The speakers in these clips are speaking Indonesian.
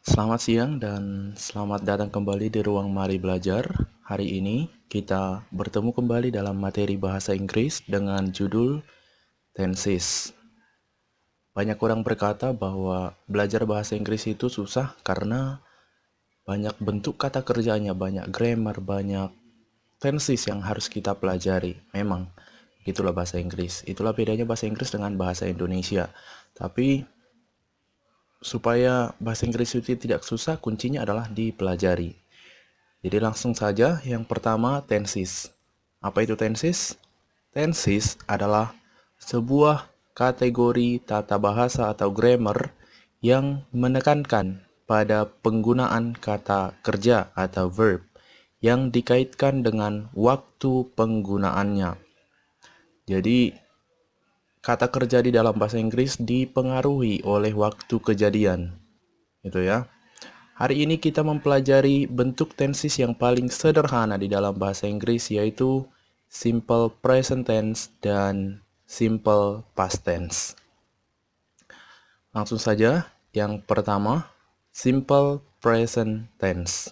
Selamat siang dan selamat datang kembali di ruang Mari Belajar. Hari ini kita bertemu kembali dalam materi bahasa Inggris dengan judul tenses. Banyak orang berkata bahwa belajar bahasa Inggris itu susah karena banyak bentuk kata kerjanya, banyak grammar, banyak tenses yang harus kita pelajari. Memang, itulah bahasa Inggris. Itulah bedanya bahasa Inggris dengan bahasa Indonesia. Tapi supaya bahasa Inggris itu tidak susah, kuncinya adalah dipelajari. Jadi langsung saja, yang pertama tenses. Apa itu tenses? Tenses adalah sebuah kategori tata bahasa atau grammar yang menekankan pada penggunaan kata kerja atau verb yang dikaitkan dengan waktu penggunaannya. Jadi kata kerja di dalam bahasa Inggris dipengaruhi oleh waktu kejadian. Itu ya. Hari ini kita mempelajari bentuk tenses yang paling sederhana di dalam bahasa Inggris, yaitu simple present tense dan simple past tense. Langsung saja, yang pertama, simple present tense.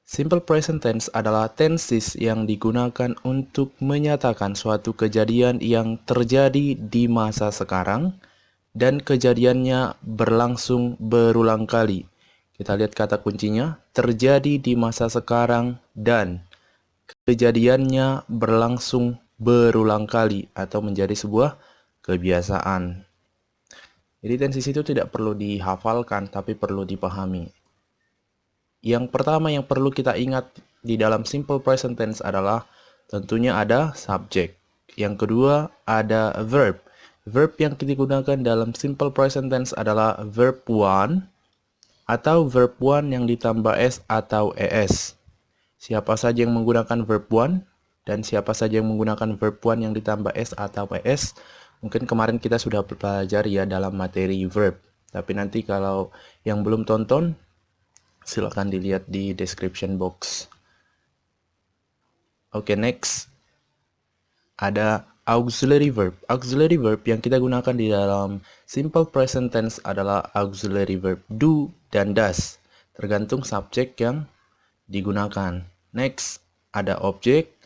Simple present tense adalah tenses yang digunakan untuk menyatakan suatu kejadian yang terjadi di masa sekarang dan kejadiannya berlangsung berulang kali. Kita lihat kata kuncinya, terjadi di masa sekarang dan kejadiannya berlangsung berulang kali atau menjadi sebuah kebiasaan. Jadi tenses itu tidak perlu dihafalkan tapi perlu dipahami. Yang pertama yang perlu kita ingat di dalam simple present tense adalah tentunya ada subject. Yang kedua ada verb. Verb yang digunakan dalam simple present tense adalah verb one atau verb one yang ditambah s atau es. Siapa saja yang menggunakan verb one dan siapa saja yang menggunakan verb one yang ditambah s atau es? Mungkin kemarin kita sudah pelajari ya dalam materi verb. Tapi nanti kalau yang belum tonton, silakan dilihat di description box. Oke, next. Ada auxiliary verb. Auxiliary verb yang kita gunakan di dalam simple present tense adalah auxiliary verb do dan does. Tergantung subjek yang digunakan. Next, ada objek.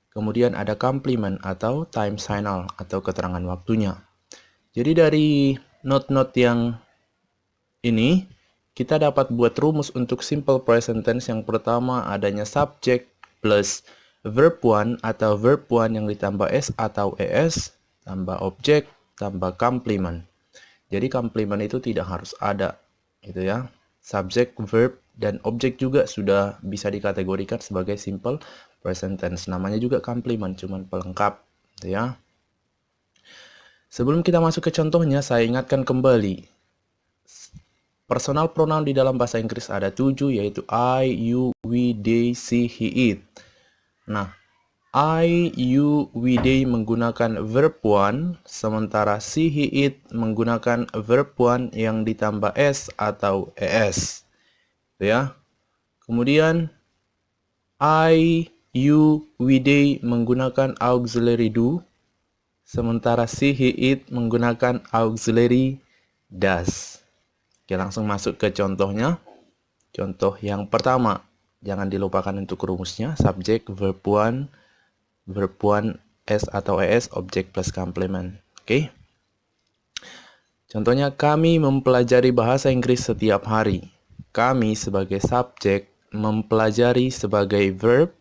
Kemudian ada complement atau time signal atau keterangan waktunya. Jadi dari note-note yang ini, kita dapat buat rumus untuk simple present tense. Yang pertama adanya subject plus verb one atau verb one yang ditambah s atau es, tambah objek, tambah complement. Jadi complement itu tidak harus ada, gitu ya. Subject, verb, dan objek juga sudah bisa dikategorikan sebagai simple present tense. Namanya juga complement, cuman pelengkap, gitu ya. Sebelum kita masuk ke contohnya, saya ingatkan kembali. Personal pronoun di dalam bahasa Inggris ada 7, yaitu I, you, we, they, she, he, it. Nah, I, you, we, they menggunakan verb one, sementara she, he, it menggunakan verb one yang ditambah s atau es. Ya. Kemudian I, you, we, they menggunakan auxiliary do, sementara she, he, it menggunakan auxiliary does. Oke, langsung masuk ke contohnya. Contoh yang pertama, jangan dilupakan untuk rumusnya, subjek, verb one, s atau es, objek plus complement. Oke. Contohnya, kami mempelajari bahasa Inggris setiap hari. Kami sebagai subjek, mempelajari sebagai verb,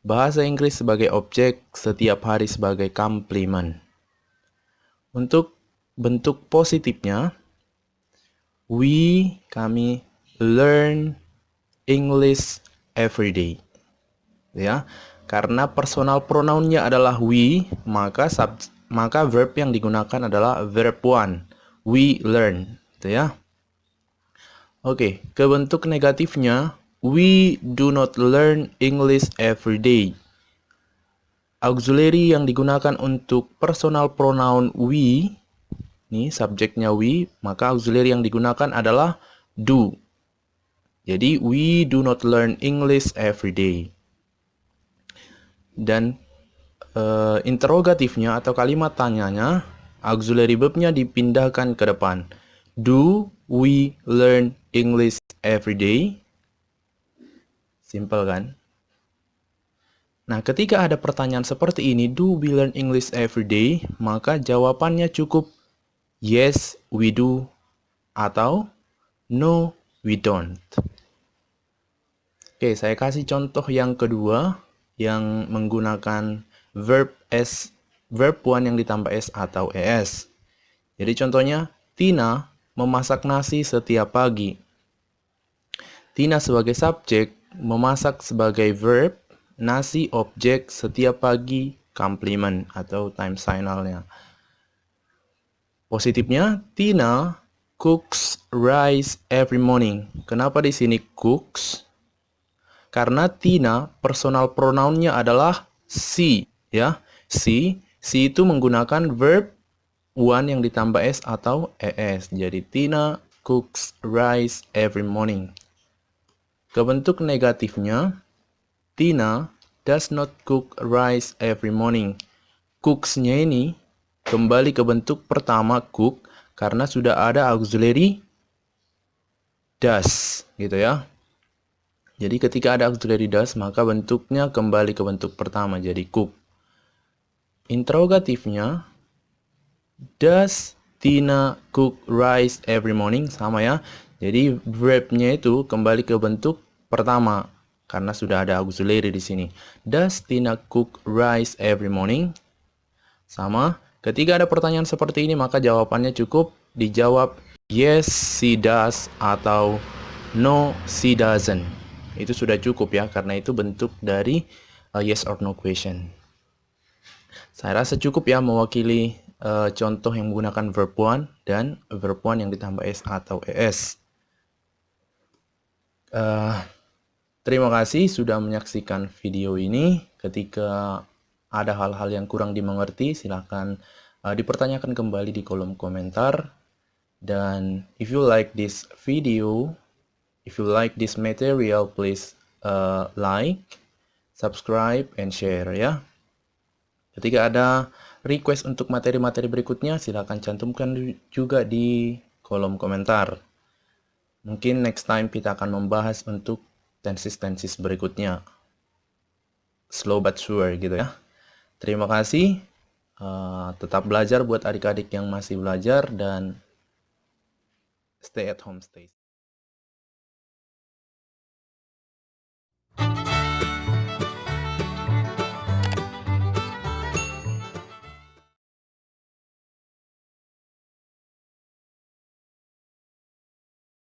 bahasa Inggris sebagai objek, setiap hari sebagai complement. Untuk bentuk positifnya, kami learn English every day. Ya, karena personal pronounnya adalah we, maka verb yang digunakan adalah verb one. We learn, gitu ya. Oke, ke bentuk negatifnya, we do not learn English every day. Auxiliary yang digunakan untuk personal pronoun we, ini subjeknya we, maka auxiliary yang digunakan adalah do. Jadi, we do not learn English every day. Dan interrogatifnya atau kalimat tanyanya, auxiliary verbnya dipindahkan ke depan. Do we learn English every day? Simple kan? Nah, ketika ada pertanyaan seperti ini, do we learn English every day? Maka jawabannya cukup yes, we do, atau no, we don't. Oke, saya kasih contoh yang kedua yang menggunakan verb 1 yang ditambah s atau es. Jadi contohnya, Tina memasak nasi setiap pagi. Tina sebagai subjek, memasak sebagai verb, nasi objek, setiap pagi complement atau time signalnya. Positifnya, Tina cooks rice every morning. Kenapa di sini cooks? Karena Tina personal pronounnya adalah she, ya. She itu menggunakan verb one yang ditambah s atau es. Jadi Tina cooks rice every morning. Kebentuk negatifnya, Tina does not cook rice every morning. Cooks-nya ini kembali ke bentuk pertama cook karena sudah ada auxiliary does, gitu ya. Jadi ketika ada auxiliary does, maka bentuknya kembali ke bentuk pertama, jadi cook. Interrogatifnya, does Tina cook rice every morning? Sama ya. Jadi verbnya itu kembali ke bentuk pertama, karena sudah ada auxiliary di sini. Does Tina cook rice every morning? Sama. Ketika ada pertanyaan seperti ini, maka jawabannya cukup dijawab yes, she does, atau no, she doesn't. Itu sudah cukup ya, karena itu bentuk dari yes or no question. Saya rasa cukup ya mewakili contoh yang menggunakan verb one dan verb one yang ditambah s atau es. Terima kasih sudah menyaksikan video ini. Ketika ada hal-hal yang kurang dimengerti, silakan dipertanyakan kembali di kolom komentar. Dan if you like this video, if you like this material, please like, subscribe, and share ya. Ketika ada request untuk materi-materi berikutnya, silakan cantumkan juga di kolom komentar. Mungkin next time kita akan membahas untuk tenses berikutnya. Slow but sure gitu ya. Terima kasih. Tetap belajar buat adik-adik yang masih belajar dan stay at home, stay safe.